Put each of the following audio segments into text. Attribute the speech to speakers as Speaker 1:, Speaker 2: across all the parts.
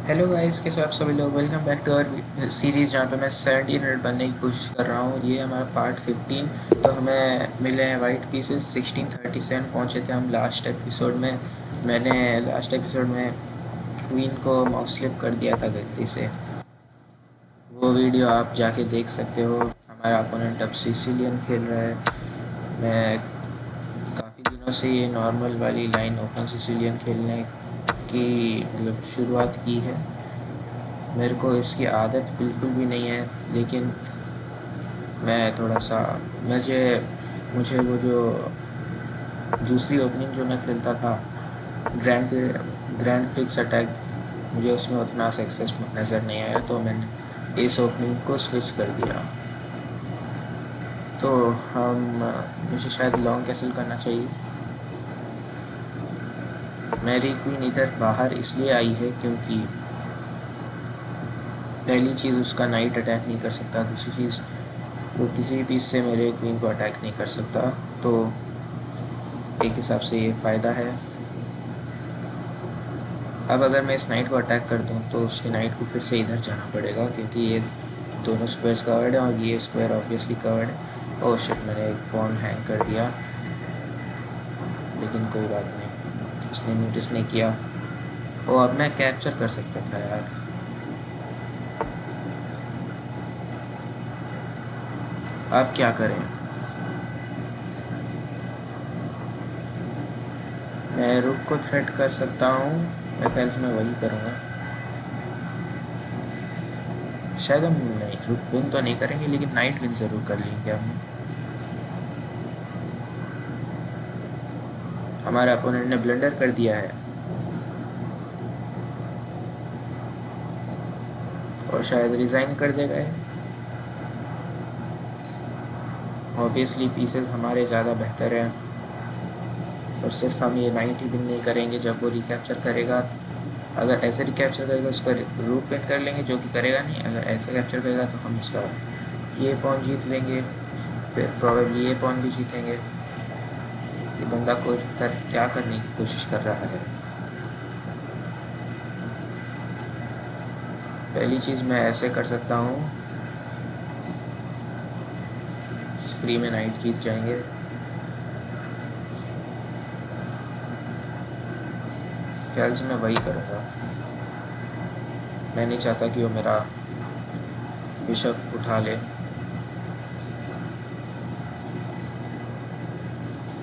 Speaker 1: Hello guys, कैसे हो आप सभी लोग। Welcome back to our series जहाँ पे मैं 70 मिनट बनने की कोशिश कर रहा हूँ। ये हमारा पार्ट 15। तो हमें मिले हैं वाइट पीसेस। 1637 पहुँचे थे हम लास्ट एपिसोड में। मैंने लास्ट एपिसोड में क्वीन को माउस स्लिप कर दिया था गलती से। वो वीडियो आप जाके देख सकते हो। हमारा अपोनेंट अब सिसिलियन खेल रहा है। मैं काफ़ी दिनों से ये नॉर्मल वाली लाइन ओपन सिसिलियन खेलने की मतलब शुरुआत की है। मेरे को इसकी आदत बिल्कुल भी नहीं है, लेकिन मैं थोड़ा सा मुझे मुझे वो जो दूसरी ओपनिंग जो मैं खेलता था, ग्रैंड ग्रैंड प्रिक्स अटैक, मुझे उसमें उतना सक्सेस नज़र नहीं आया, तो मैंने इस ओपनिंग को स्विच कर दिया। तो हम मुझे शायद लॉन्ग कैसल करना चाहिए। मेरी क्वीन इधर बाहर इसलिए आई है क्योंकि पहली चीज़ उसका नाइट अटैक नहीं कर सकता, दूसरी चीज़ वो किसी भी पीस से मेरे क्वीन को अटैक नहीं कर सकता। तो एक हिसाब से ये फ़ायदा है। अब अगर मैं इस नाइट को अटैक कर दूं तो उसकी नाइट को फिर से इधर जाना पड़ेगा, क्योंकि ये दोनों स्क्वायर्स कवर्ड है और ये स्क्वायर ऑब्वियसली कवर्ड है। ओह शिट, मैंने एक पॉन हैंग कर दिया, लेकिन कोई बात नहीं, उसने नोटिस नहीं किया। ओ, अब मैं कैप्चर कर सकता था यार। अब क्या करें। मैं रुक को थ्रेट कर सकता हूँ। मैं ख्याल से मैं वही करूँगा। शायद हम नहीं, रुक विन तो नहीं करेंगे, लेकिन नाइट विन ज़रूर कर लेंगे हम। हमारे अपोनेंट ने ब्लंडर कर दिया है और शायद रिज़ाइन कर देगा ये। ऑब्वियसली पीसेस हमारे ज़्यादा बेहतर हैं, और सिर्फ हम ये 90 विन नहीं करेंगे जब वो रिकैप्चर करेगा। अगर ऐसे रिकैप्चर करेगा उसका रूट विन कर लेंगे, जो कि करेगा नहीं। अगर ऐसे कैप्चर करेगा तो हम उसका ये पॉन जीत लेंगे, फिर प्रॉबेबली ये पॉन भी जीतेंगे। ये बंदा को क्या करने की कोशिश कर रहा है। पहली चीज़ मैं ऐसे कर सकता हूँ, फ्री में नाइट जीत जाएंगे। ख्याल से मैं वही करूँगा। मैं नहीं चाहता कि वो मेरा बिशप उठा ले,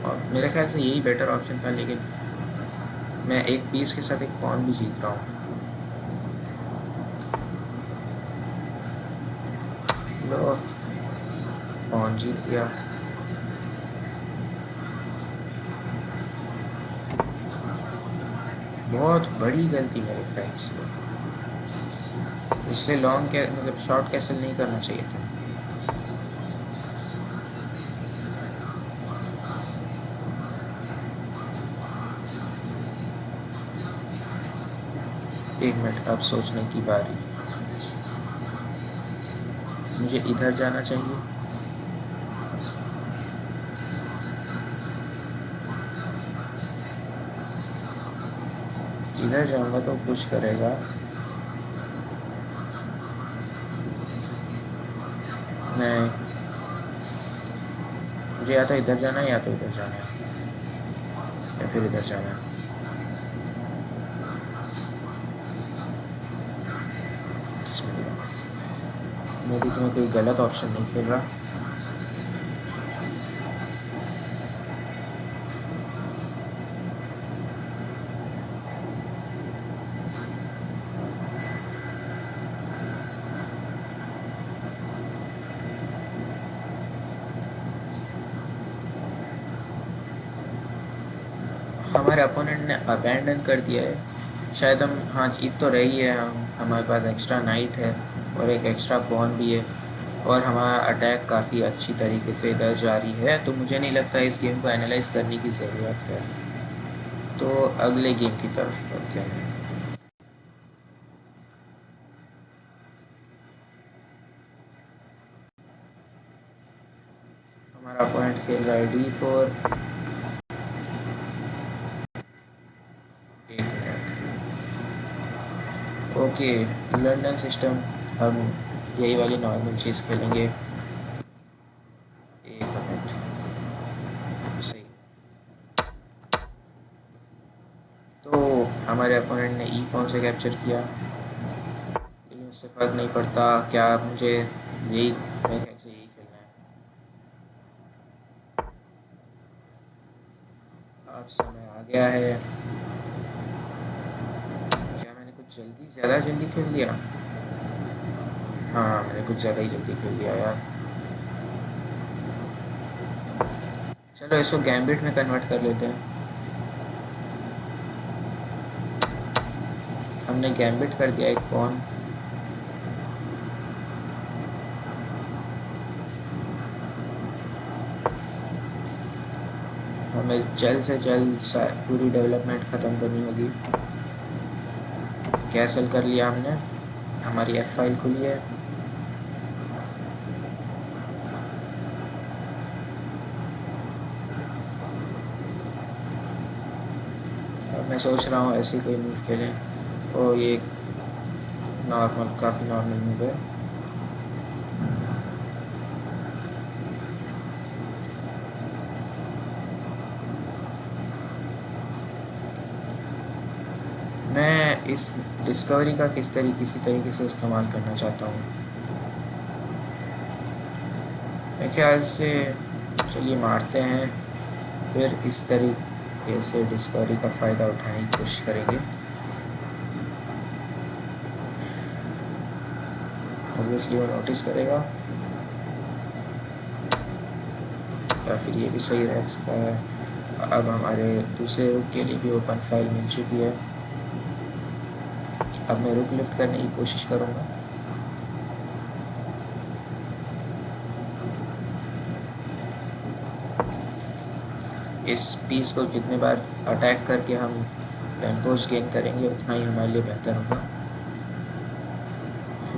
Speaker 1: और मेरे ख्याल से यही बेटर ऑप्शन था, लेकिन मैं एक पीस के साथ एक पॉन भी जीत रहा हूँ। लो, पॉन जीत गया। बहुत बड़ी गलती मेरे ख्याल से। उससे लॉन्ग के मतलब शॉर्ट कैसल नहीं करना चाहिए था। एक मिनट, अब सोचने की बारी। मुझे इधर जाना चाहिए। इधर जाऊंगा तो पुश करेगा। नहीं, मुझे या तो इधर जाना है या तो इधर जाना है, या फिर इधर जाना है। मैं भी तुम्हें कोई गलत ऑप्शन नहीं खेल रहा। हमारे अपोनेंट ने अबैंडन कर दिया है। शायद हम, हाँ, जीत तो रही है। हमारे पास एक्स्ट्रा नाइट है और एक एक्स्ट्रा पॉन भी है, और हमारा अटैक काफ़ी अच्छी तरीके से इधर जारी है। तो मुझे नहीं लगता इस गेम को एनालाइज करने की ज़रूरत है। तो अगले गेम की तरफ बढ़ते हैं। हमारा अपोनेंट खेल रहा है D4। एक मिनट, ओके, लंदन सिस्टम। हम यही वाली नॉर्मल चीज़ खेलेंगे। एक मिनट। सही। तो हमारे अपोनेंट ने ई कौन से कैप्चर किया, लेकिन उससे फ़र्क नहीं पड़ता। क्या मुझे यही, मैं कैसे यही खेलना है। अब समय आ गया है। क्या मैंने कुछ ज़्यादा जल्दी खेल लिया? हाँ, मैंने कुछ ज़्यादा ही जल्दी खेल लिया यार। चलो इसको गैम्बिट में कन्वर्ट कर लेते हैं। हमने गैम्बिट कर दिया एक पॉन। हमें जल्द से जल्द पूरी डेवलपमेंट ख़त्म करनी होगी। कैसल कर लिया हमने। हमारी एफ फाइल खुली है। अब मैं सोच रहा हूँ ऐसे कोई मूव खेलें। और ये नॉर्मल, काफ़ी नॉर्मल मूव है। मैं इस डिस्कवरी का किसी तरीके से इस्तेमाल करना चाहता हूँ। मेरे ख्याल से चलिए मारते हैं, फिर इस तरीके से डिस्कवरी का फ़ायदा उठाने की कोशिश करेंगे। ऑब्वियसली वो नोटिस करेगा, या फिर ये भी सही रह सकता है। अब हमारे दूसरे रुक के लिए भी ओपन फाइल मिल चुकी है। अब मैं रुक लिफ्ट करने की कोशिश करूँगा। इस पीस को जितने बार अटैक करके हम टेम्पोस गेन करेंगे उतना ही हमारे लिए बेहतर होगा।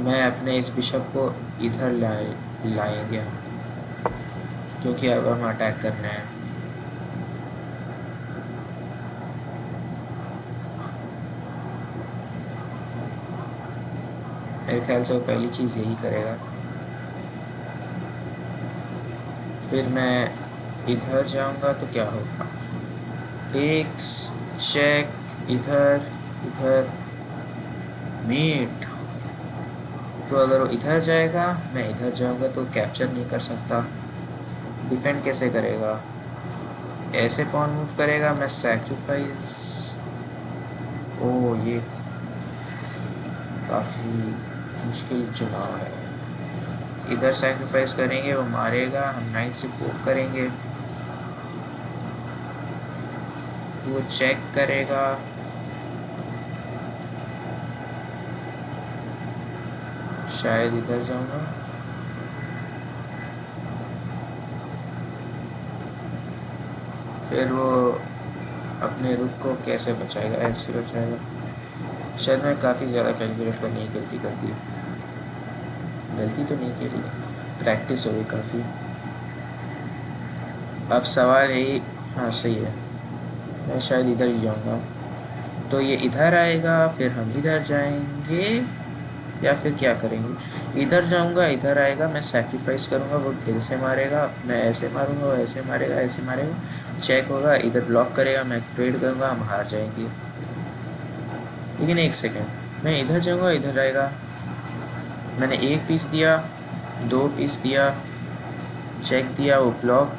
Speaker 1: मैं अपने इस बिशप को इधर लाएंगे हम, क्योंकि अब हम अटैक करना है। मेरे ख्याल से वो पहली चीज़ यही करेगा। फिर मैं इधर जाऊंगा तो क्या होगा, एक चेक, इधर इधर मीट। तो अगर वो इधर जाएगा, मैं इधर जाऊंगा तो कैप्चर नहीं कर सकता। डिफेंड कैसे करेगा? ऐसे पॉन मूव करेगा, मैं सैक्रिफाइस। ओ, ये काफ़ी मुश्किल चुनाव है। इधर सैक्रिफाइस करेंगे, वो मारेगा, हम नाइट से फोक करेंगे, वो चेक करेगा। शायद इधर जाऊंगा। फिर वो अपने रुख को कैसे बचाएगा? ऐसे बचाएगा। शायद मैं काफ़ी ज़्यादा कैलकुलेट करने की गलती कर दी। गलती तो नहीं करी, प्रैक्टिस हो गई काफ़ी। अब सवाल है ही, हाँ सही है, मैं शायद इधर ही जाऊंगा। तो ये इधर आएगा, फिर हम इधर जाएंगे, या फिर क्या करेंगे? इधर जाऊंगा, इधर आएगा, मैं सैक्रिफाइस करूंगा, वो दिल से मारेगा, मैं ऐसे मारूंगा, वो ऐसे मारेगा, ऐसे मारेगा, चेक होगा, इधर ब्लॉक करेगा, मैं ट्रेड करूंगा, हम हार जाएंगे। लेकिन एक सेकेंड, मैं इधर जाऊंगा, इधर आएगा, मैंने एक पीस दिया, दो पीस दिया, चेक दिया, वो ब्लॉक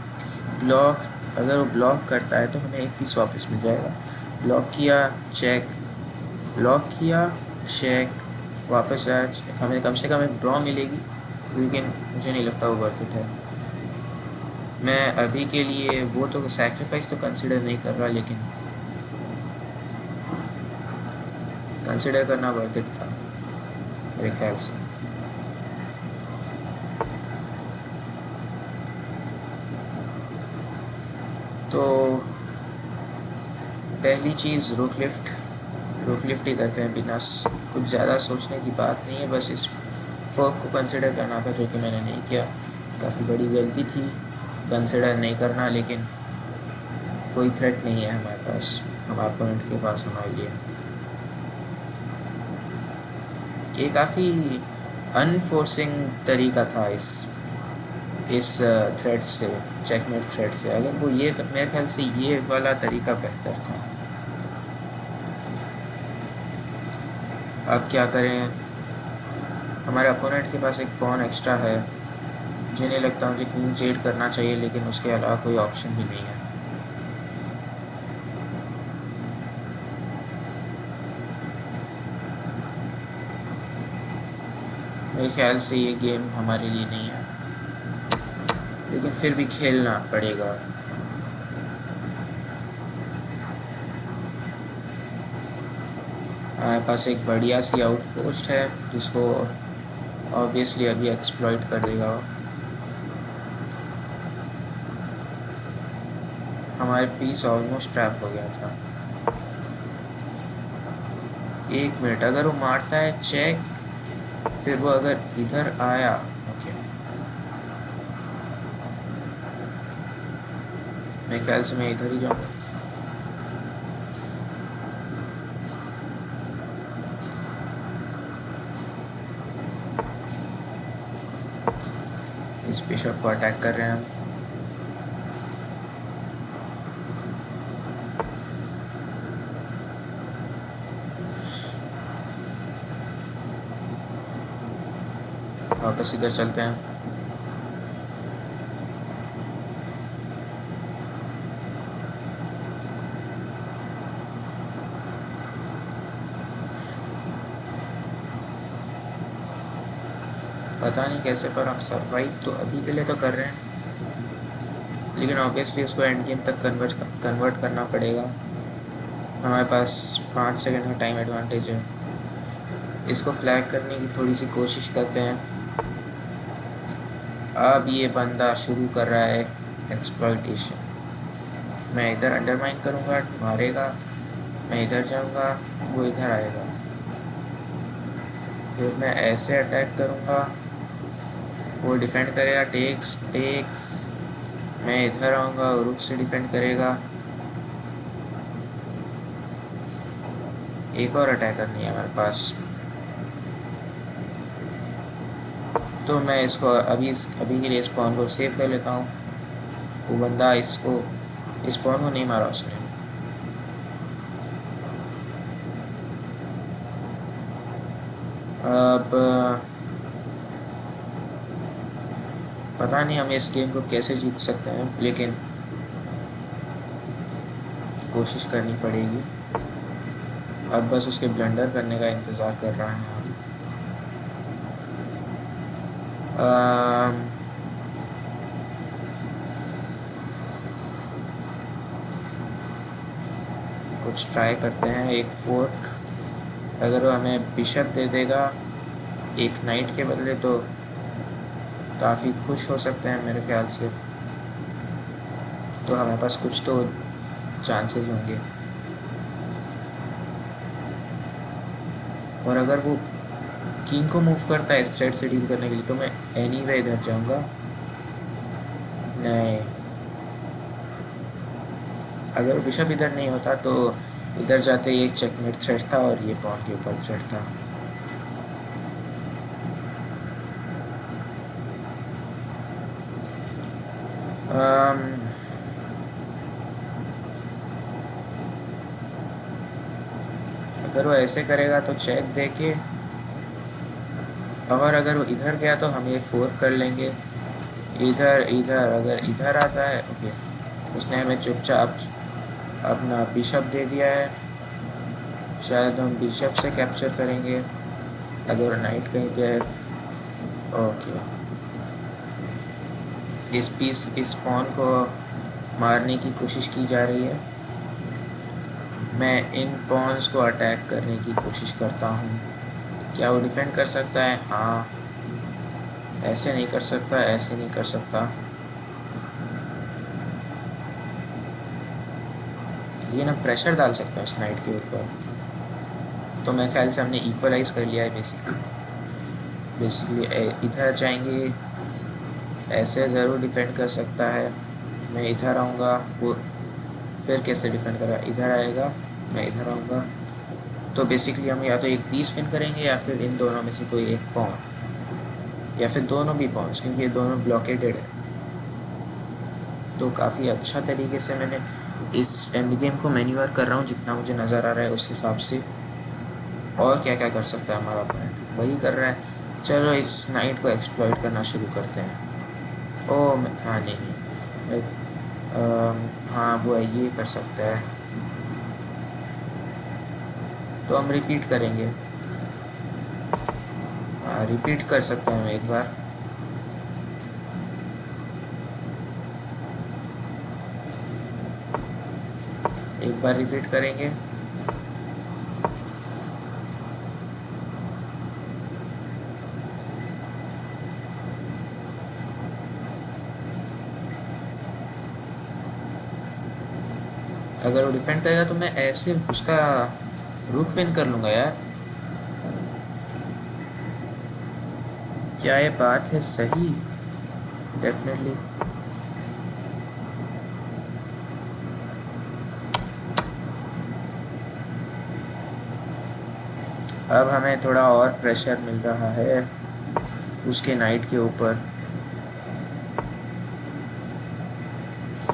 Speaker 1: ब्लॉक अगर वो ब्लॉक करता है तो हमें एक पीस वापस मिल जाएगा। ब्लॉक किया, चेक, ब्लॉक किया, चेक, वापस आया, हमें कम से कम एक ड्रॉ मिलेगी, लेकिन मुझे नहीं लगता वो वर्थ इट है। मैं अभी के लिए वो तो सैक्रिफाइस तो कंसिडर नहीं कर रहा, लेकिन कंसिडर करना वर्थ इट था मेरे ख्याल से। तो पहली चीज़ रुक लिफ्ट ही करते हैं, बिना कुछ ज़्यादा सोचने की बात नहीं है। बस इस फोक को कंसिडर करना था, जो कि मैंने नहीं किया। काफ़ी बड़ी गलती थी कंसिडर नहीं करना, लेकिन कोई थ्रेट नहीं है हमारे पास, हम अपोनेंट के पास हमारे लिए। ये काफ़ी अनफोर्सिंग तरीका था इस थ्रेड से, चेकमेट थ्रेड से। अगर वो ये, मेरे ख्याल से ये वाला तरीका बेहतर था। अब क्या करें, हमारे अपोनेंट के पास एक पॉन एक्स्ट्रा है, जिन्हें लगता है मुझे क्वीन चेड करना चाहिए, लेकिन उसके अलावा कोई ऑप्शन भी नहीं है। मेरे ख्याल से ये गेम हमारे लिए नहीं है, लेकिन फिर भी खेलना पड़ेगा। हमारे पास एक बढ़िया सी आउटपोस्ट है जिसको ऑब्वियसली अभी एक्सप्लॉइट कर देगा। हमारे पीस ऑलमोस्ट ट्रैप हो गया था। एक मिनट, अगर वो मारता है चेक, फिर वो अगर इधर आया, ओके, मेरे ख्याल से मैं इधर ही जाऊँगा। इस बिशप को अटैक कर रहे हैं हम। वापस इधर चलते हैं। पता नहीं कैसे, पर हम सरवाइव तो अभी के लिए तो कर रहे हैं, लेकिन ऑब्वियसली उसको एंड गेम तक कन्वर्ट करना पड़ेगा। हमारे पास 5 सेकंड का टाइम एडवांटेज है। इसको फ्लैग करने की थोड़ी सी कोशिश करते हैं। अब ये बंदा शुरू कर रहा है एक्सप्लॉइटेशन। मैं इधर अंडरमाइन करूँगा, मारेगा, मैं इधर जाऊँगा, वो इधर आएगा, फिर मैं ऐसे अटैक करूँगा, वो डिफेंड करेगा, टेक्स टेक्स, मैं इधर आऊँगा, रुक से डिफेंड करेगा। एक और अटैकर नहीं है हमारे पास, तो मैं इसको अभी के लिए इस पॉन को सेव कर लेता हूँ। वो बंदा इस पॉन को नहीं मारा उसने। अब पता नहीं हम इस गेम को कैसे जीत सकते हैं, लेकिन कोशिश करनी पड़ेगी। अब बस उसके ब्लंडर करने का इंतज़ार कर रहे हैं हम। कुछ ट्राई करते हैं। एक फोर्क, अगर वो हमें बिशप दे देगा एक नाइट के बदले, तो काफ़ी खुश हो सकते हैं मेरे ख्याल से। तो हमारे पास कुछ तो चांसेस होंगे। और अगर वो किंग को मूव करता है इस थ्रेड से डील करने के लिए, तो मैं एनीवे इधर जाऊंगा। नहीं, अगर बिशप इधर नहीं होता तो इधर जाते ही एक चेकमेट थ्रेड था और ये पॉन के ऊपर थ्रेड था। अगर वो ऐसे करेगा तो चेक दे के, और अगर वो इधर गया तो हम ये फोर्क कर लेंगे। इधर अगर इधर आता है, ओके, उसने हमें चुपचाप अपना बिशप दे दिया है। शायद हम बिशप से कैप्चर करेंगे अगर नाइट कहीं पे है। ओके, इस पॉन को मारने की कोशिश की जा रही है। मैं इन पॉन्स को अटैक करने की कोशिश करता हूँ। क्या वो डिफेंड कर सकता है? हाँ, ऐसे नहीं कर सकता, ऐसे नहीं कर सकता। ये ना प्रेशर डाल सकता है उस नाइट के ऊपर। तो मेरे ख्याल से हमने इक्वलाइज कर लिया है बेसिकली इधर जाएंगे, ऐसे ज़रूर डिफेंड कर सकता है। मैं इधर आऊँगा, वो फिर कैसे डिफेंड करेगा? इधर आएगा, मैं इधर आऊँगा, तो बेसिकली हम या तो एक पीस विन करेंगे या फिर इन दोनों में से कोई एक पॉन, या फिर दोनों भी पॉन्स, क्योंकि ये दोनों ब्लॉकेटेड है। तो काफ़ी अच्छा तरीके से मैंने इस एंड गेम को मैन्यूअर कर रहा हूँ जितना मुझे नज़र आ रहा है उस हिसाब से। और क्या क्या कर सकता है हमारा अपोनेंट, वही कर रहा है। चलो इस नाइट को एक्सप्लॉइट करना शुरू करते हैं। हाँ नहीं नहीं, हाँ वो है, ये कर सकता है। तो हम रिपीट करेंगे, हाँ रिपीट कर सकते हैं हम एक बार रिपीट करेंगे। अगर वो डिफेंड करेगा तो मैं ऐसे उसका रूट विन कर लूँगा यार। क्या ये बात है सही? डेफिनेटली। अब हमें थोड़ा और प्रेशर मिल रहा है उसके नाइट के ऊपर।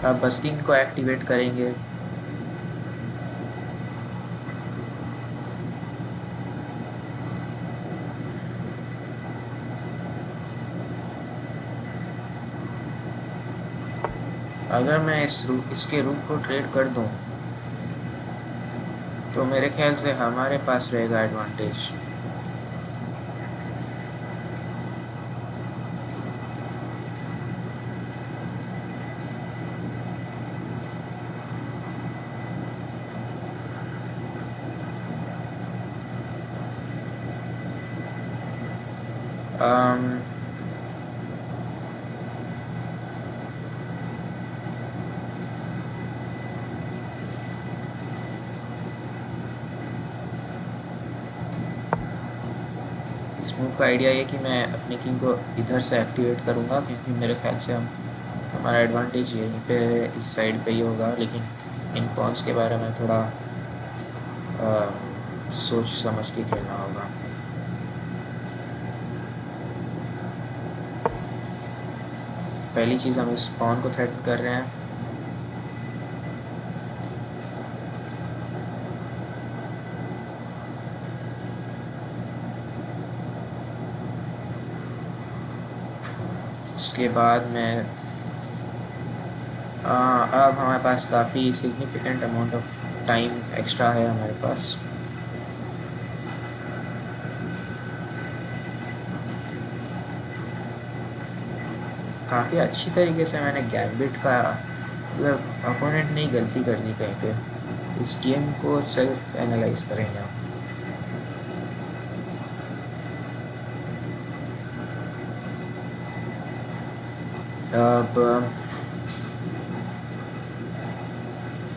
Speaker 1: अब बस्टिंग को एक्टिवेट करेंगे। अगर मैं इसके रूट को ट्रेड कर दूं तो मेरे ख्याल से हमारे पास रहेगा एडवांटेज। अम, इस मूव का आइडिया ये कि मैं अपने किंग को इधर से एक्टिवेट करूँगा, क्योंकि मेरे ख्याल से हमारा एडवांटेज यहीं पे इस साइड पे ही होगा। लेकिन इन पॉन्स के बारे में थोड़ा सोच समझ के खेलना होगा। पहली चीज़, हम इस पॉन को थ्रेट कर रहे हैं। उसके बाद में अब हमारे पास काफ़ी significant amount of time extra है हमारे पास। काफ़ी अच्छी तरीके से मैंने गैम्बिट का, मतलब अपोनेंट ने गलती करनी कहीं पे। इस गेम को सेल्फ एनालाइज करेंगे हम। अब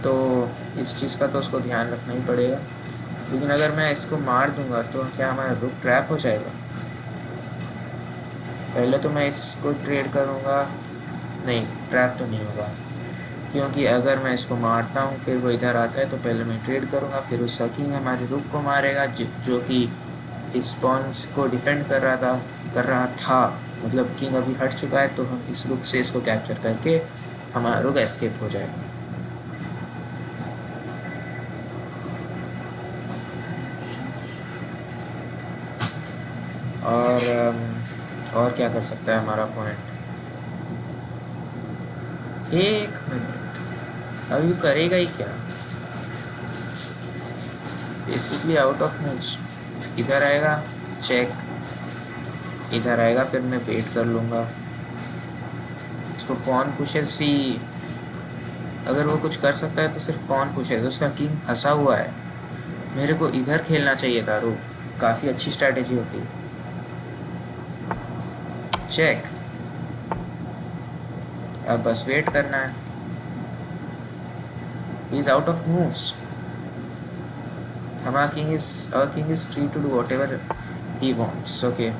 Speaker 1: तो इस चीज़ का तो उसको ध्यान रखना ही पड़ेगा। लेकिन अगर मैं इसको मार दूंगा तो क्या हमारा रुक ट्रैप हो जाएगा? पहले तो मैं इसको ट्रेड करूंगा, नहीं ट्रैप तो नहीं होगा, क्योंकि अगर मैं इसको मारता हूँ फिर वो इधर आता है तो पहले मैं ट्रेड करूँगा, फिर उसका किंग हमारे रुक को मारेगा जो कि इस पॉन्स को डिफेंड कर रहा था। मतलब किंग अभी हट चुका है तो हम इस रुक से इसको कैप्चर करके हमारा रुक एस्केप हो जाएगा। और क्या कर सकता है हमारा अपोनेंट? एक मिनट, अभी वो करेगा ही क्या? बेसिकली आउट ऑफ मूव्स, इधर आएगा चेक, इधर आएगा, फिर मैं वेट कर लूँगा। इसको पॉन पुशेस ही, अगर वो कुछ कर सकता है तो सिर्फ पॉन पुशेस। उसका किंग फंसा हुआ है, मेरे को इधर खेलना चाहिए था रुक, काफ़ी अच्छी स्ट्रैटेजी होती। चेक, अब बस वेट करना है। He is out of moves. हमारा king is free to do whatever he wants. Okay,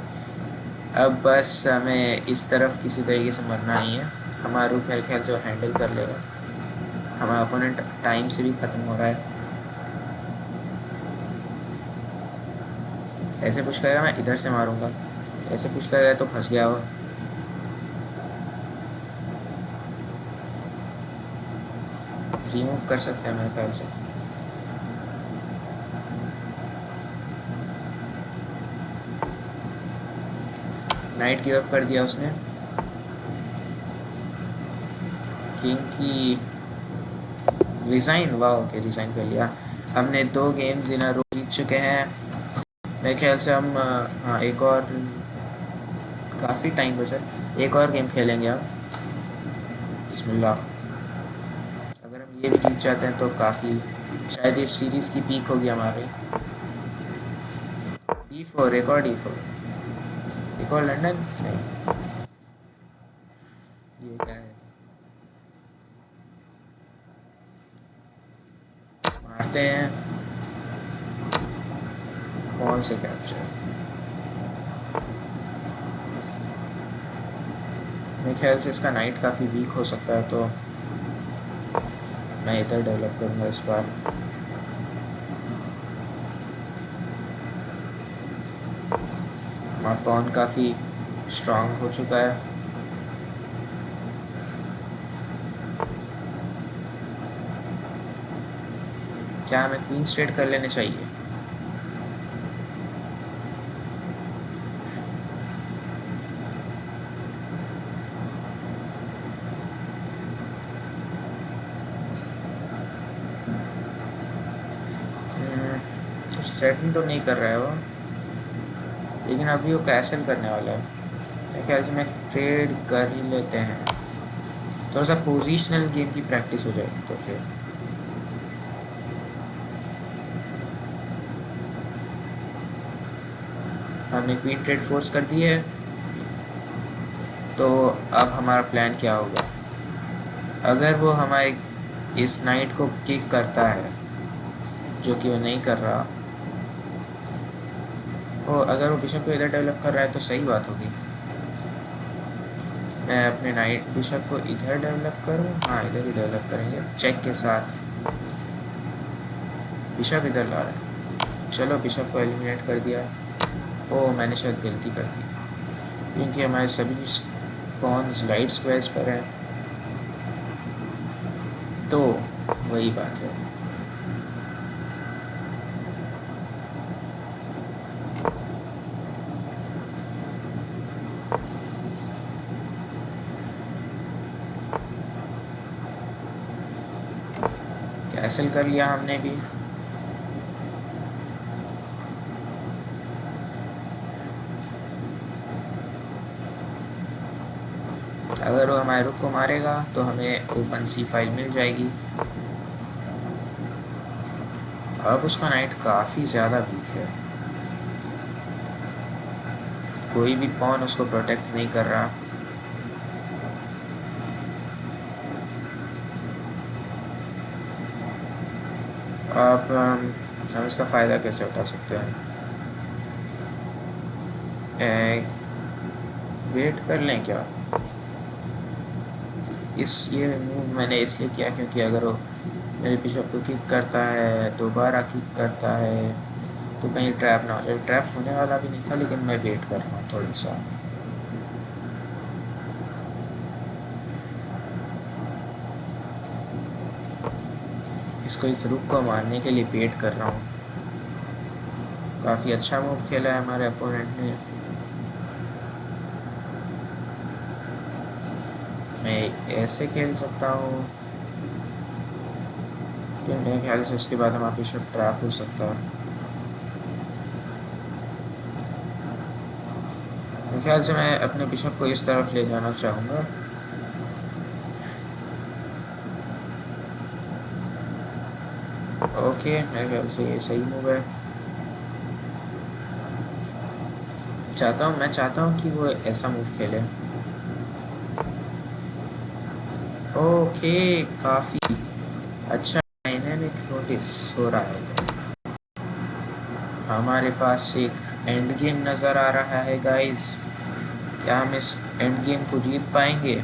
Speaker 1: अब बस हमें इस तरफ किसी तरीके से मरना नहीं है। हमारा रूट मेरे ख्याल से वो हैंडल कर लेगा। हमारा अपोनेंट टाइम से भी ख़त्म हो रहा है। ऐसे पुश करेगा, मैं इधर से मारूंगा। ऐसे पुश करेगा तो फंस गया वो। रिमूव कर सकते हैं मेरे ख्याल से। नाइट गिव अप कर दिया उसने। किंग की रिज़ाइन, वाह, ओके रिज़ाइन कर लिया। हमने 2 गेम्स इन अ रो जीत चुके हैं। मेरे ख्याल से हम हाँ, एक और काफ़ी टाइम बचा, एक और गेम खेलेंगे हम। बिस्मिल्लाह। अगर हम ये भी जीत जाते हैं तो काफ़ी, शायद इस सीरीज़ की पीक होगी हमारी। D4, एक और D4, एक और लंदन नहीं। ये क्या है, मारते हैं। कौन से कैप्चर, मेरे ख्याल से इसका नाइट काफ़ी वीक हो सकता है, तो मैं इधर डेवलप करूँगा इस बार। हमारा पॉन काफ़ी स्ट्रांग हो चुका है। क्या हमें क्वीन स्ट्रेट कर लेने चाहिए? स्ट्रेटन तो नहीं कर रहा है वो, लेकिन अभी वो कैसल करने वाला है। मेरे ख्याल से मैं ट्रेड कर ही लेते हैं, थोड़ा सा पोजिशनल गेम की प्रैक्टिस हो जाएगी तो फिर। हमने क्वीन ट्रेड फोर्स कर दी है, तो अब हमारा प्लान क्या होगा? अगर वो हमारे इस नाइट को किक करता है, जो कि वो नहीं कर रहा, वो अगर वो बिशप को इधर डेवलप कर रहा है तो सही बात होगी। मैं अपने नाइट बिशप को इधर डेवलप करूँ, हाँ इधर ही डेवलप करेंगे चेक के साथ। बिशप इधर ला रहा है, चलो बिशप को एलिमिनेट कर दिया। ओ, मैंने शायद गलती कर दी, क्योंकि हमारे सभी पॉन्स लाइट स्क्वायर्स पर हैं, तो वही बात है। कैंसिल कर लिया हमने भी। अगर वो हमारे रुक को मारेगा तो हमें ओपन C5 मिल जाएगी। अब उसका नाइट काफ़ी ज़्यादा वीक है, कोई भी पॉन उसको प्रोटेक्ट नहीं कर रहा। अब हम इसका फ़ायदा कैसे उठा सकते हैं? वेट कर लें क्या? ये मूव मैंने इसलिए किया क्योंकि अगर वो मेरे बिशप को किक करता है, दोबारा किक करता है, तो कहीं ट्रैप ना हो जाए। ट्रैप होने वाला भी नहीं था, लेकिन मैं वेट कर रहा हूँ थोड़ा सा। इसको इस रुक को मारने के लिए वेट कर रहा हूँ। काफ़ी अच्छा मूव खेला है हमारे अपोनेंट ने। मैं ऐसे खेल सकता हूँ कि मेरे ख्याल से उसके बाद हमारा बिशप ट्रैप हो सकता है। मेरे ख्याल से मैं अपने बिशप को इस तरफ ले जाना चाहूँगा। ओके, मेरे ख्याल से ये सही मूव है। मैं चाहता हूँ कि वो ऐसा मूव खेले। ओके, काफ़ी अच्छा डायनेमिक नोटिस हो रहा है। हमारे पास एक एंड गेम नज़र आ रहा है गाइस। क्या हम इस एंड गेम को जीत पाएंगे?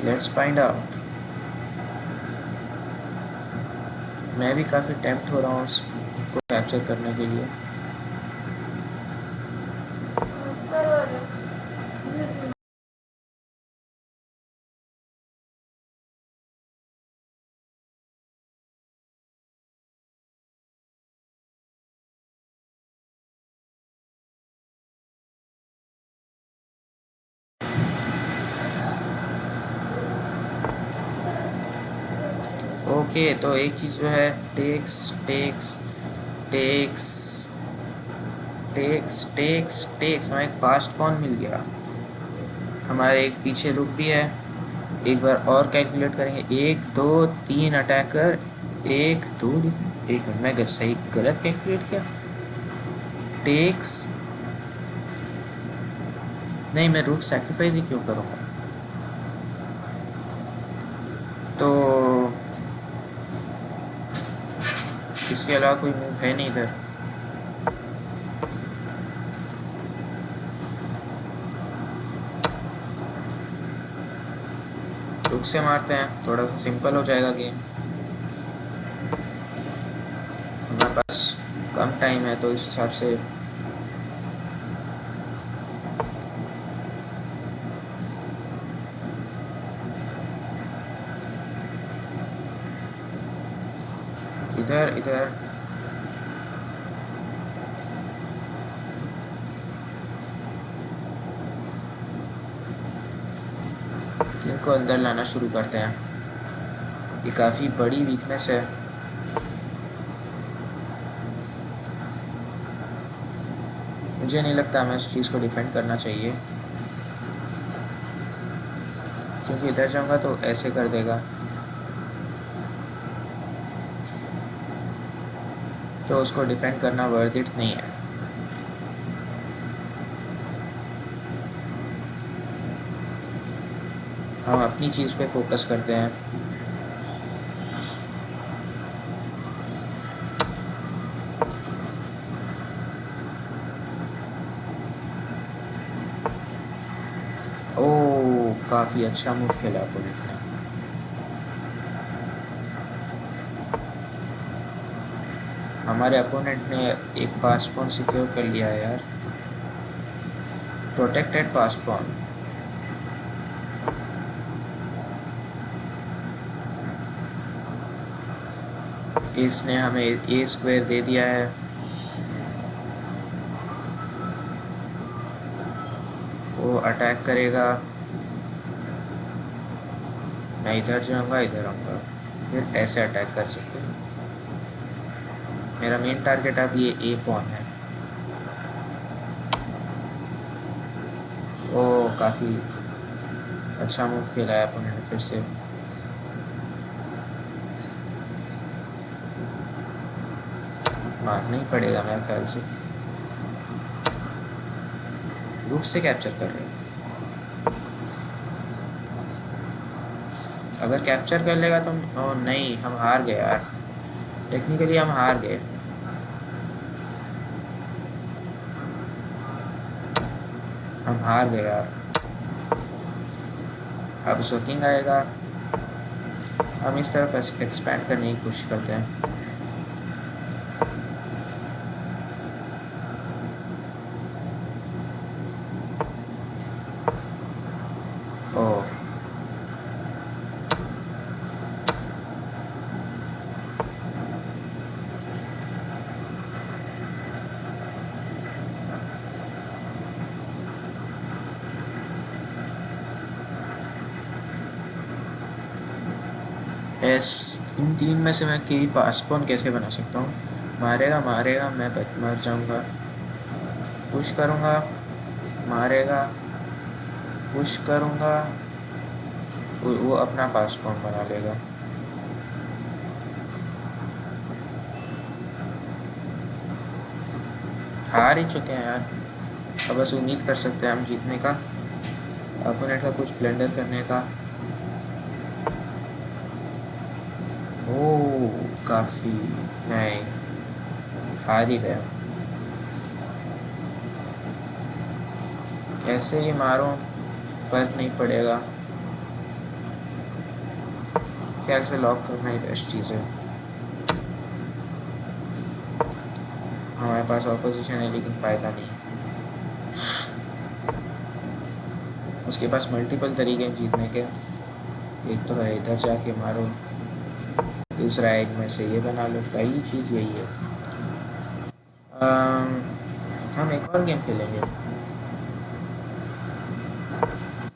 Speaker 1: Let's find out. मैं भी काफ़ी टेम्प्ट हो रहा हूँ उसको कैप्चर करने के लिए। ओके, तो एक चीज़ जो है टेक्स टेक्स टेक्स टेक्स टेक्स टेक्स हमें एक पास्ट पॉन मिल गया। हमारे एक पीछे रुक भी है। एक बार और कैलकुलेट करेंगे, 1 2 3 अटैकर, 1 2 एक मिनट, मैं सही गलत कैलकुलेट किया। टेक्स नहीं, मैं रूट सेक्रीफाइस ही क्यों करूँगा। तो इसके अलावा कोई मूव है नहीं इधर। रुक से मारते हैं, थोड़ा सा सिंपल हो जाएगा गेम। हमारे पास कम टाइम है तो इस हिसाब से इधर इधर इनको अंदर लाना शुरू करते हैं। ये काफ़ी बड़ी वीकनेस है। मुझे नहीं लगता हमें इस चीज़ को डिफेंड करना चाहिए, क्योंकि इधर जाऊंगा तो ऐसे कर देगा, तो उसको डिफेंड करना वर्थ इट नहीं है। हम अपनी चीज़ पे फोकस करते हैं। ओह, काफ़ी अच्छा मूव खेला अपोनेंट ने। हमारे अपोनेंट ने एक पास पॉन सिक्योर कर लिया है यार, प्रोटेक्टेड पास पॉन। इसने हमें ए स्क्वायर दे दिया है। वो अटैक करेगा, मैं इधर जाऊंगा, इधर आऊँगा, फिर ऐसे अटैक कर सकते हैं। मेरा मेन टारगेट अब ये ए पॉन है। वो काफ़ी अच्छा मूव खेला है अपोनेंट ने फिर से। मारना ही पड़ेगा मेरे ख्याल से। रूट से कैप्चर कर रहे हैं, अगर कैप्चर कर लेगा तो नहीं, हम हार गए यार, टेक्निकली हम हार गए। हम हार गए यार। अब स्विंग आएगा, हम इस तरफ एक्सपेंड करने की कोशिश करते हैं। ओह, इन तीन में से मैं की पासपोन कैसे बना सकता हूँ। मारेगा मारेगा, मैं मर जाऊँगा। पुश करूँगा, मारेगा, पुश करूँगा, वो अपना पासपोन बना लेगा। हार ही चुके हैं यार, अब बस उम्मीद कर सकते हैं हम जीतने का, अपोनेंट का कुछ ब्लेंडर करने का। ओह, काफ़ी नहीं, हार ही गया। कैसे ही मारूं, फर्क नहीं पड़ेगा। ख्याल से लॉक करना ही बेस्ट चीज़ है। हमारे पास ऑपोजिशन है लेकिन फ़ायदा नहीं। उसके पास मल्टीपल तरीके हैं जीतने के। एक तो है इधर जाके मारो, दूसरा है इनमें से ये बना लो, पहली चीज़ यही है। हम एक और गेम खेलेंगे।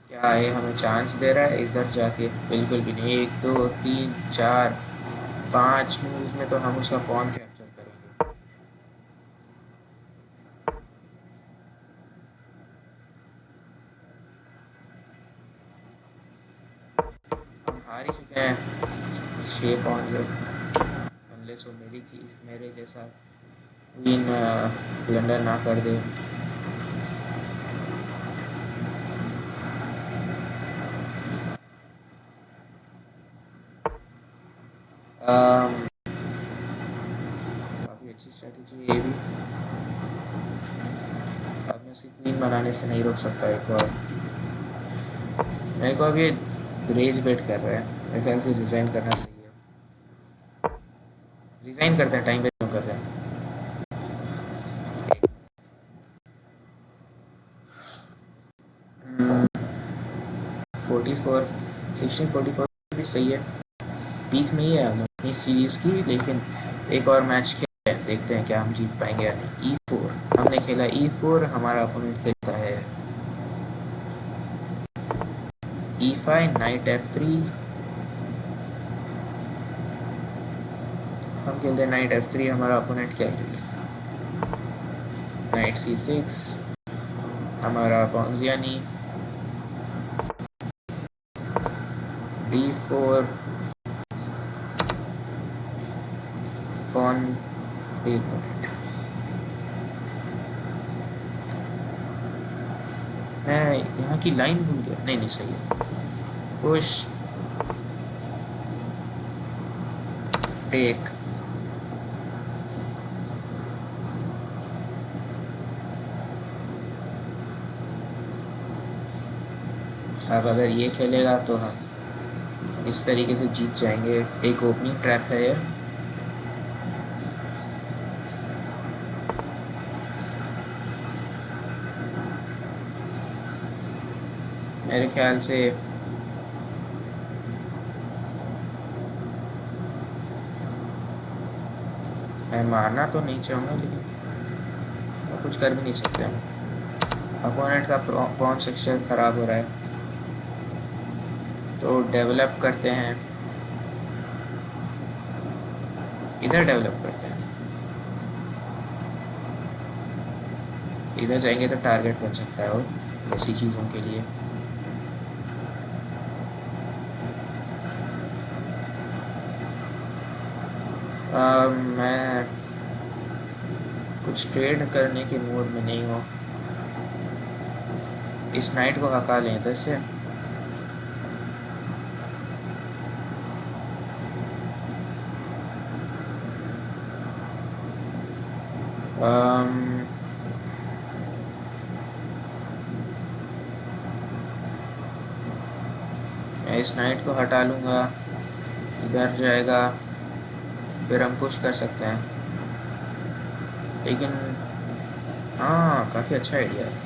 Speaker 1: क्या ये हमें चांस दे रहा है इधर जाके? बिल्कुल भी नहीं। 1 2 3 4 5 मूव में तो हम उसका पॉन कैप्चर करेंगे। हम हार ही चुके हैं 6 पॉन से, अनलेस वो मेरी चीज़ मेरे जैसा क्वीन ब्लंडर ना कर दे। काफ़ी अच्छी स्ट्रेटजी है ये भी। अब मैं उसकी क्वीन बनाने से नहीं रोक सकता। एक और मेरे को अब ये ग्रेज वेट कर रहा है, मेरे ख्याल से रिज़ाइन करना सही है। रिज़ाइन करते हैं, टाइम वेस्ट क्यों कर रहे हैं। 44 16-44 भी सही है, पीक में ही है हम अपनी सीरीज़ की। लेकिन एक और मैच खेलते हैं, देखते हैं क्या हम जीत पाएंगे या नहीं। E4 हमने खेला, E4 हमारा अपोनेंट खेलता है E5 नाइट F3। हम खेलते हैं नाइट F3, हमारा अपोनेंट क्या खेले नाइट C6, हमारा पॉन्जियानी B4 पॉन। एक मिनट, मैं यहाँ की लाइन भूल गया। नहीं नहीं सही है, पुश टेक। अब अगर ये खेलेगा तो हम इस तरीके से जीत जाएंगे। एक ओपनिंग ट्रैप है ये, मेरे ख्याल से मैं मारना तो नहीं चाहूँगा, लेकिन कुछ कर भी नहीं सकते हम। अपोनेंट का पॉन सेक्शन ख़राब हो रहा है, तो डेवलप करते हैं, इधर डेवलप करते हैं। इधर जाएंगे तो टारगेट बन सकता है और ऐसी चीज़ों के लिए। मैं कुछ ट्रेड करने के मूड में नहीं हूँ। इस नाइट को हका लें इधर से। मैं इस नाइट को हटा लूँगा, इधर जाएगा, फिर हम पुश कर सकते हैं। लेकिन हाँ, काफ़ी अच्छा आइडिया है।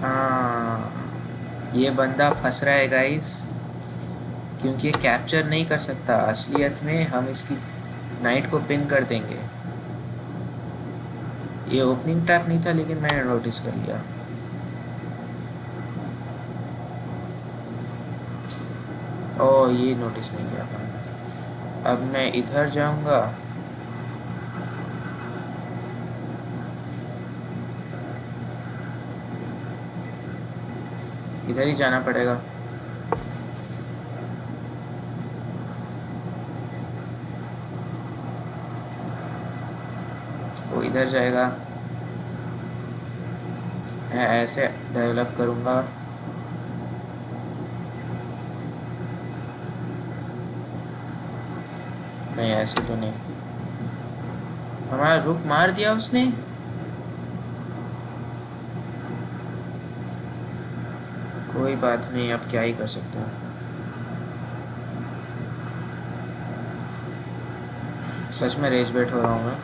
Speaker 1: हाँ, ये बंदा फंस रहा है गाइस, क्योंकि ये कैप्चर नहीं कर सकता। असलियत में हम इसकी नाइट को पिन कर देंगे। ये ओपनिंग ट्रैप नहीं था, लेकिन मैंने नोटिस कर लिया। ओह, ये नोटिस नहीं किया था। अब मैं इधर जाऊंगा, इधर ही जाना पड़ेगा। वो इधर जाएगा, मैं ऐसे डेवलप करूँगा। नहीं, ऐसे तो नहीं। हमारा रुक मार दिया उसने। कोई बात नहीं, अब क्या ही कर सकते हैं। सच में रेज बेट हो रहा हूँ मैं।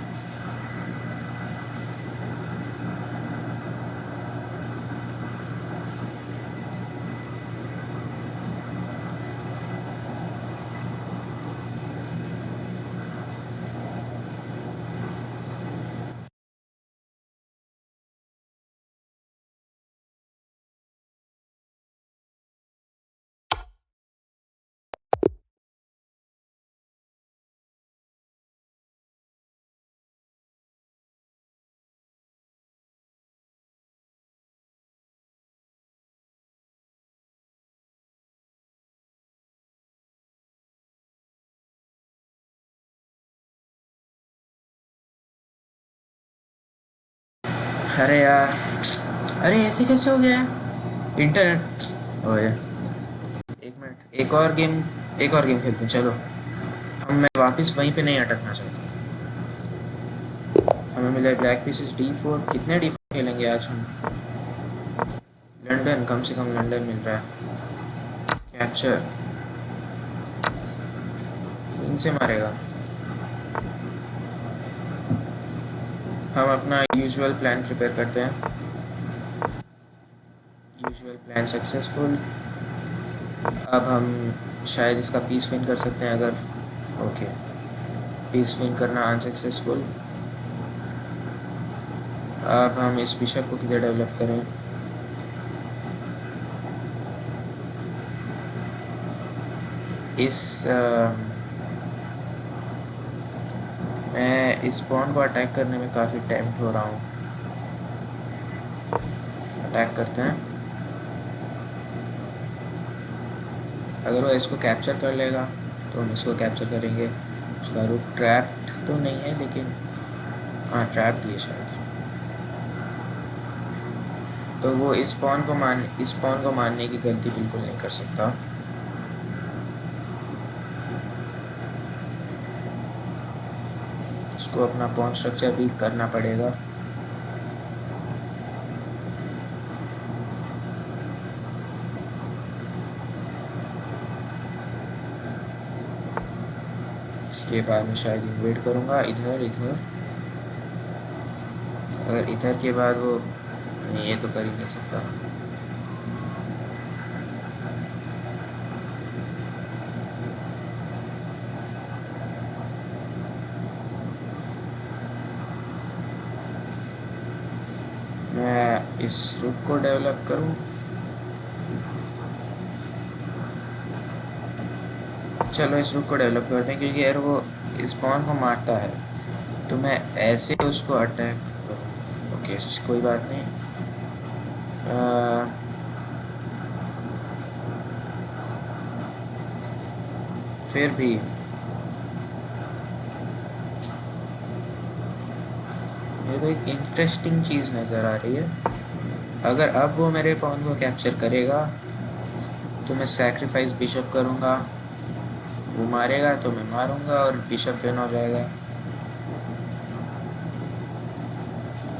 Speaker 1: अरे यार, अरे ऐसे कैसे हो गया इंटरनेट। ओए, एक मिनट, एक और गेम खेलते हैं चलो। मैं वापस वहीं पे नहीं अटकना चाहता। हमें मिला ब्लैक पीसेस D4। कितने D4 खेलेंगे आज हम? लंदन, कम से कम लंदन मिल रहा है। कैप्चर इनसे मारेगा। हम अपना यूजुअल प्लान प्रिपेयर करते हैं। Usual plan successful. अब हम शायद इसका पीस विन कर सकते हैं अगर। ओके, पीस विन करना अनसक्सेसफुल। अब हम इस बिशप को किधर डेवलप करें? मैं इस पॉन को अटैक करने में काफ़ी टेम्प्ट हो रहा हूँ। अटैक करते हैं। अगर वो इसको कैप्चर कर लेगा तो हम इसको कैप्चर करेंगे। उसका रूट ट्रैप्ड तो नहीं है लेकिन हाँ, ट्रैप्ड ही है शायद। तो वो इस पॉन को मारने की गलती बिल्कुल नहीं कर सकता। उसको अपना पॉन स्ट्रक्चर भी करना पड़ेगा। इसके बाद मैं शायद इन्वेट करूँगा इधर इधर। और इधर के बाद वो नहीं, ये तो कर ही नहीं सकता। मैं इस रूट को डेवलप करूँ। चलो इस रूट को डेवलप करते हैं क्योंकि यार वो इस पॉन को मारता है तो मैं ऐसे उसको अटैक करूँ। ओके, कोई बात नहीं। फिर भी मेरे को एक इंटरेस्टिंग चीज़ नज़र आ रही है। अगर अब वो मेरे पॉन को कैप्चर करेगा तो मैं सैक्रिफाइस बिशप करूँगा। वो मारेगा तो मैं मारूंगा और बिशप विन हो जाएगा।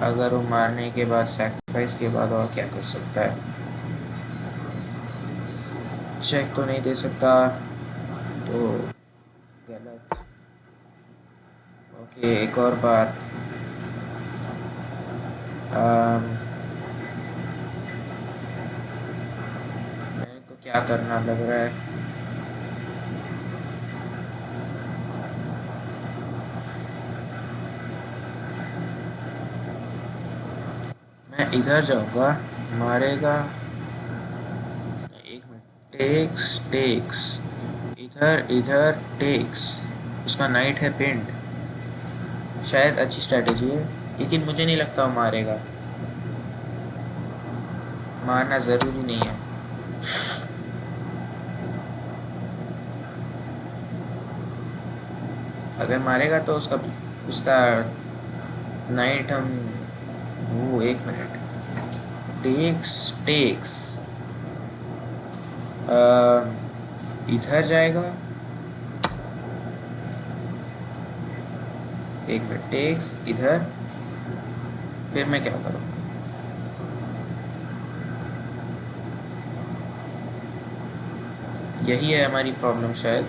Speaker 1: अगर वो मारने के बाद सैक्रिफाइस के बाद और क्या कर सकता है? चेक तो नहीं दे सकता तो गलत। ओके, एक और बार। मेरे को क्या करना लग रहा है? मैं इधर जाऊंगा, मारेगा। एक मिनट, टेक्स टेक्स, इधर इधर टेक्स। उसका नाइट है पिंड। शायद अच्छी स्ट्रैटेजी है लेकिन मुझे नहीं लगता वो मारेगा। मारना ज़रूरी नहीं है। अगर मारेगा तो उसका उसका नाइट हम। वो एक मिनट, टेक्स टेक्स। इधर जाएगा। एक मिनट, टेक्स इधर। फिर मैं क्या करूँ? यही है हमारी प्रॉब्लम शायद।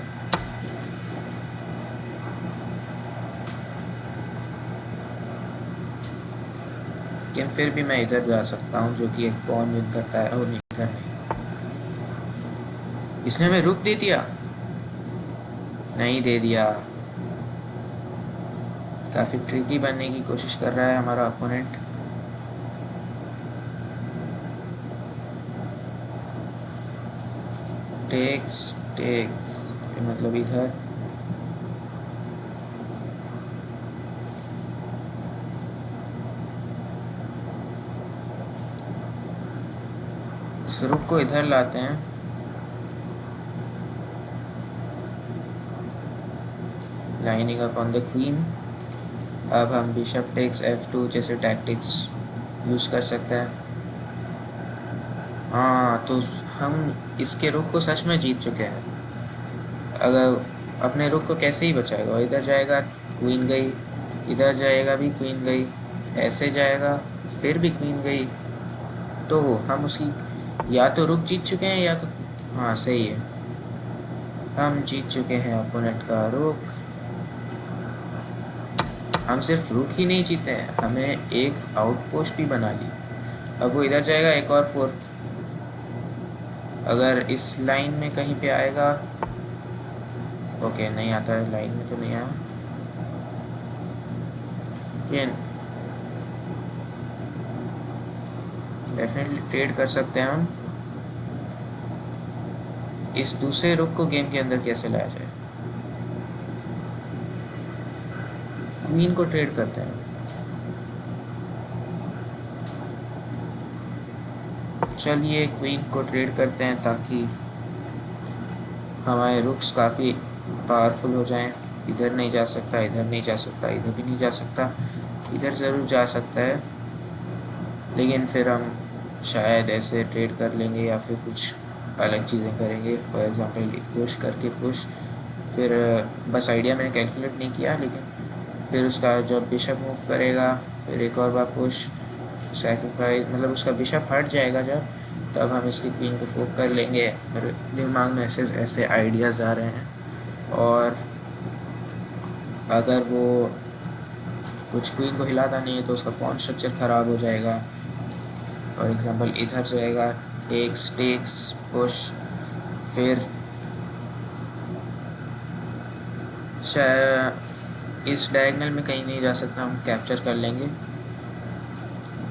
Speaker 1: लेकिन फिर भी मैं इधर जा सकता हूँ, जो कि एक पॉन विन करता है। और नहीं, इधर नहीं, इसने हमें रुक दे दिया, नहीं दे दिया। काफ़ी ट्रिकी बनने की कोशिश कर रहा है हमारा अपोनेंट। टेक्स टेक्स मतलब इधर। इस रुक को इधर लाते हैं। Lining up on the queen. अब हम बिशप टेक्स F2 जैसे टैक्टिक्स यूज़ कर सकते हैं। हाँ, तो हम इसके रुक को सच में जीत चुके हैं। अगर अपने रुक को कैसे ही बचाएगा, इधर जाएगा क्वीन गई, इधर जाएगा भी क्वीन गई, ऐसे जाएगा फिर भी क्वीन गई। तो हम उसकी या तो रुक जीत चुके हैं या तो, हाँ सही है, हम जीत चुके हैं अपोनेंट का रुक। हम सिर्फ रुक ही नहीं जीते हैं, हमें एक आउटपोस्ट भी बना ली। अब वो इधर जाएगा एक और फोर्थ, अगर इस लाइन में कहीं पे आएगा। ओके, नहीं आता है, लाइन में तो नहीं आया। डेफिनेटली ट्रेड कर सकते हैं हम। इस दूसरे रुक को गेम के अंदर कैसे लाया जाए, क्वीन को ट्रेड करते हैं। चलिए क्वीन को ट्रेड करते हैं ताकि हमारे रुक्स काफ़ी पावरफुल हो जाएं। इधर नहीं जा सकता, इधर नहीं जा सकता, इधर भी नहीं जा सकता, इधर ज़रूर जा सकता है, लेकिन फिर हम शायद ऐसे ट्रेड कर लेंगे या फिर कुछ अलग चीज़ें करेंगे। फॉर एग्ज़ाम्पल पुश करके पुश, फिर बस आइडिया मैंने कैलकुलेट नहीं किया, लेकिन फिर उसका जब बिशप मूव करेगा फिर एक और बार पुश सैक्रिफाइस, मतलब उसका बिशप हट जाएगा जब, तब हम इसकी क्वीन को फोक कर लेंगे। मेरे दिमाग में ऐसे ऐसे आइडियाज़ आ रहे हैं। और अगर वो कुछ क्वीन को हिलाता नहीं है तो उसका पॉन स्ट्रक्चर ख़राब हो जाएगा। फॉर एग्ज़ाम्पल इधर जाएगा, टेक्स टेक्स पुश, फिर इस डायगनल में कहीं नहीं जा सकता, हम कैप्चर कर लेंगे।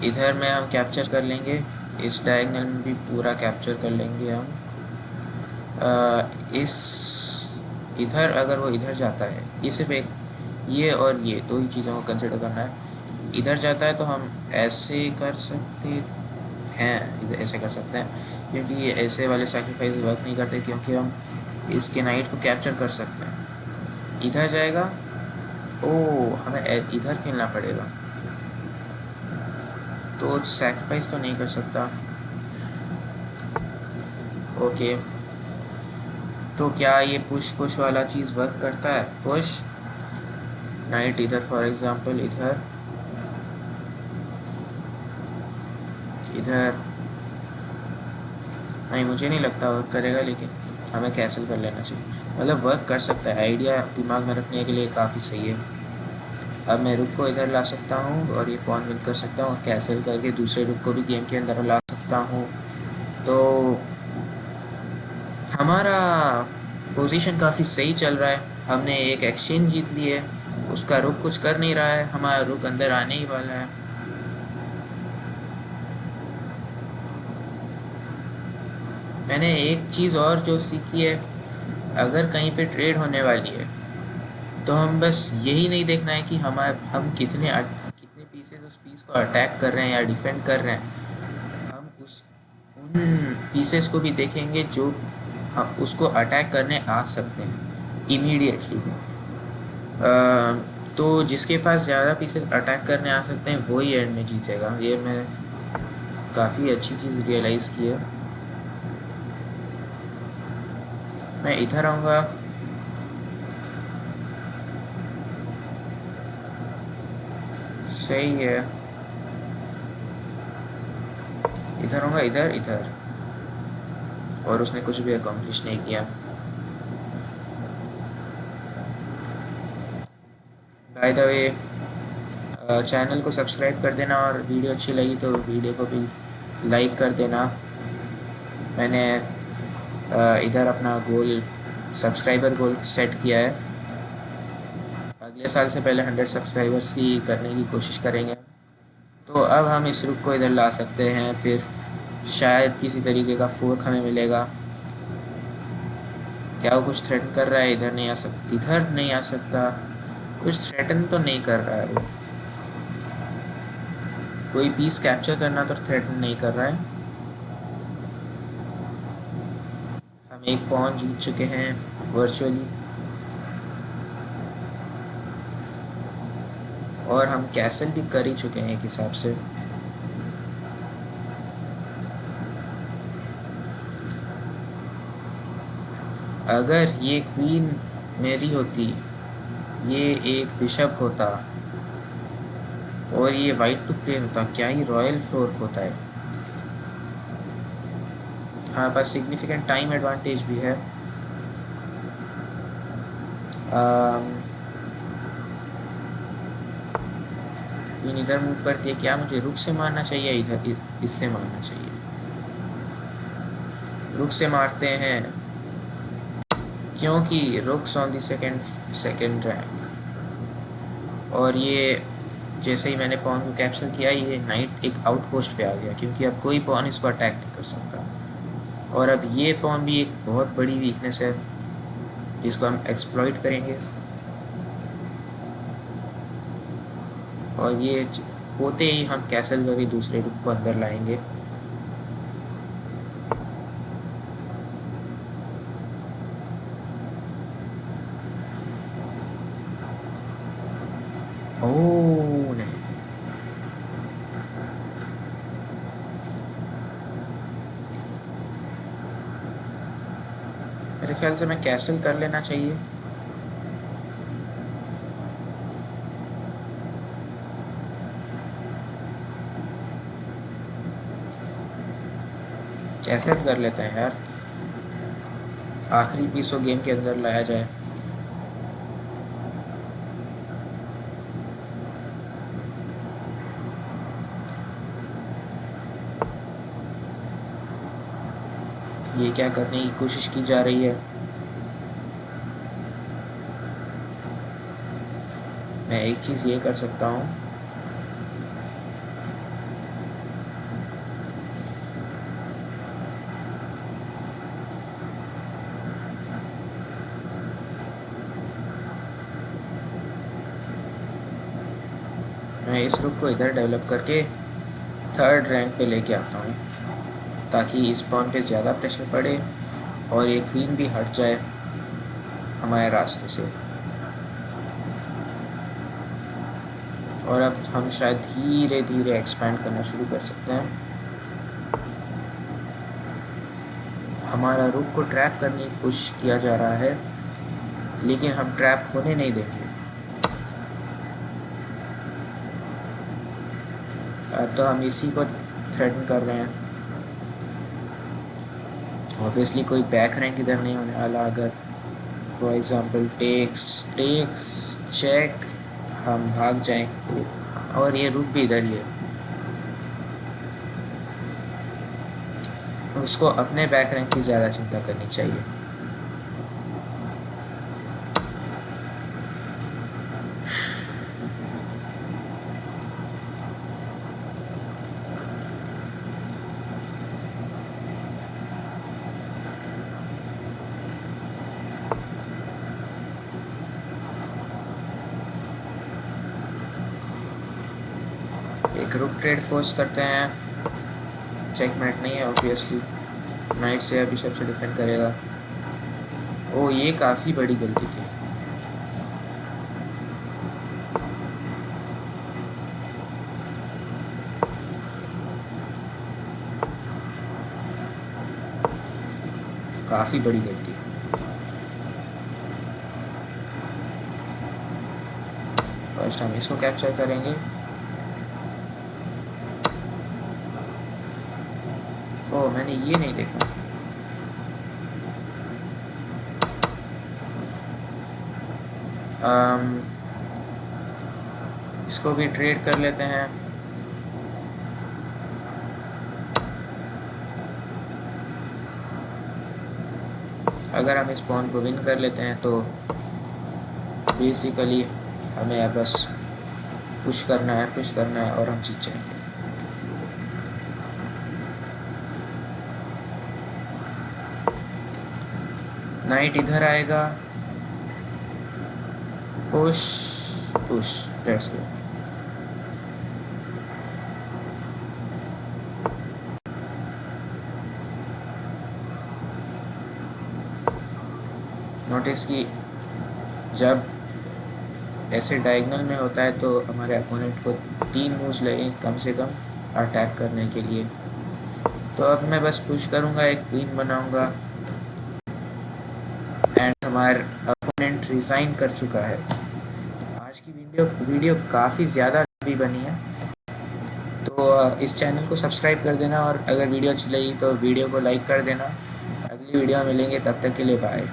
Speaker 1: इधर में हम कैप्चर कर लेंगे, इस डायगनल में भी पूरा कैप्चर कर लेंगे हम। इस इधर अगर वो इधर जाता है, ये सिर्फ एक, ये और ये दो ही चीज़ों को कंसिडर करना है। इधर जाता है तो हम ऐसे कर सकते हैं, इधर ऐसे कर सकते हैं, क्योंकि ये ऐसे वाले सैक्रिफाइस वर्क नहीं करते, क्योंकि हम इसके नाइट को कैप्चर कर सकते हैं। इधर जाएगा, ओ हमें इधर खेलना पड़ेगा, तो सैक्रिफाइस तो नहीं कर सकता। ओके, तो क्या ये पुश पुश वाला चीज़ वर्क करता है? पुश नाइट इधर, फॉर एग्जांपल इधर, इधर नहीं, मुझे नहीं लगता वर्क करेगा, लेकिन हमें कैंसिल कर लेना चाहिए। मतलब वर्क कर सकता है, आइडिया दिमाग में रखने के लिए काफ़ी सही है। अब मैं रुक को इधर ला सकता हूँ और ये पॉन विन कर सकता हूँ, कैंसिल करके दूसरे रुक को भी गेम के अंदर ला सकता हूँ। तो हमारा पोजीशन काफ़ी सही चल रहा है। हमने एक एक्सचेंज जीत ली है, उसका रुक कुछ कर नहीं रहा है, हमारा रुक अंदर आने ही वाला है। मैंने एक चीज़ और जो सीखी है, अगर कहीं पे ट्रेड होने वाली है तो हम बस यही नहीं देखना है कि हम कितने पीसेस उस पीस को अटैक कर रहे हैं या डिफेंड कर रहे हैं। हम उन पीसेस को भी देखेंगे जो हम उसको अटैक करने आ सकते हैं इमीडिएटली। तो जिसके पास ज़्यादा पीसेस अटैक करने आ सकते हैं वही एंड में जीतेगा। ये मैं काफ़ी अच्छी चीज़ रियलाइज़ की है। मैं इधर आऊँगा, सही है, इधर आऊँगा, इधर इधर, और उसने कुछ भी अकम्प्लिश नहीं किया। बाय द वे, चैनल को सब्सक्राइब कर देना और वीडियो अच्छी लगी तो वीडियो को भी लाइक कर देना। मैंने इधर अपना गोल सब्सक्राइबर गोल सेट किया है। अगले साल से पहले 100 सब्सक्राइबर्स की करने की कोशिश करेंगे। तो अब हम इस रुक को इधर ला सकते हैं, फिर शायद किसी तरीके का फोर्क हमें मिलेगा। क्या वो कुछ थ्रेटन कर रहा है? इधर नहीं आ सकता, इधर नहीं आ सकता। कुछ थ्रेटन तो नहीं कर रहा है वो। कोई पीस कैप्चर करना तो थ्रेटन नहीं कर रहा है। हम एक पॉन जीत चुके हैं वर्चुअली, और हम कैसल भी कर ही चुके हैं एक हिसाब से। अगर ये क्वीन मेरी होती, ये एक बिशप होता और ये वाइट टू प्ले होता, क्या ही रॉयल फोर्क होता है। हाँ, बस सिग्निफिकेंट टाइम एडवांटेज भी है। क्वीन इधर मूव करती है, क्या मुझे रुक से मारना चाहिए इधर इससे मारना चाहिए? रुक से मारते हैं क्योंकि रुक्स ऑन द सेकेंड रैंक। और ये जैसे ही मैंने पॉन को कैप्चर किया, ये नाइट एक आउटपोस्ट पे आ गया, क्योंकि अब कोई पॉन इसको अटैक नहीं कर सकता। और अब ये पॉन भी एक बहुत बड़ी वीकनेस है जिसको हम एक्सप्लॉइट करेंगे। और ये होते ही हम कैसल करके दूसरे रुक को अंदर लाएंगे। ओह नहीं, मेरे ख्याल से मैं कैसल कर लेना चाहिए। कैसल कर लेते हैं यार, आखिरी पीस को गेम के अंदर लाया जाए। ये क्या करने की कोशिश की जा रही है? मैं एक चीज़ ये कर सकता हूँ, मैं इस रुक को इधर डेवलप करके थर्ड रैंक पे लेके आता हूँ, ताकि इस पॉन पे ज़्यादा प्रेशर पड़े और ये क्वीन भी हट जाए हमारे रास्ते से। और अब हम शायद धीरे धीरे एक्सपैंड करना शुरू कर सकते हैं। हमारा रुक को ट्रैप करने की कोशिश किया जा रहा है, लेकिन हम ट्रैप होने नहीं देंगे। अब तो हम इसी को थ्रेटन कर रहे हैं। ऑब्वियसली कोई बैक रैंक इधर नहीं होने वाला। अगर फॉर एग्जांपल टेक्स टेक्स चेक हम भाग जाएं, और ये रुक भी इधर ही है, उसको अपने बैक रैंक की ज़्यादा चिंता करनी चाहिए। एक रुक ट्रेड फोर्स करते हैं, चेकमेट नहीं है ऑब्वियसली। नाइट से बिशप से डिफेंड करेगा। ओ, ये काफ़ी बड़ी गलती थी। काफ़ी बड़ी गलती। फर्स्ट हम इसको कैप्चर करेंगे। ओ, मैंने ये नहीं देखा। इसको भी ट्रेड कर लेते हैं। अगर हम इस पॉन को विन कर लेते हैं तो बेसिकली हमें बस पुश करना है और हम जीत जाएंगे। नाइट इधर आएगा, push push, let's go. Notice कि जब ऐसे डायगोनल में होता है तो हमारे अपोनेंट को 3 मूव्स लगे कम से कम अटैक करने के लिए। तो अब मैं बस पुश करूँगा, एक क्वीन बनाऊँगा एंड हमारा अपोनेंट रिज़ाइन कर चुका है। आज की वीडियो काफ़ी ज़्यादा लंबी बनी है, तो इस चैनल को सब्सक्राइब कर देना और अगर वीडियो अच्छी लगी तो वीडियो को लाइक कर देना। अगली वीडियो में मिलेंगे, तब तक के लिए बाय।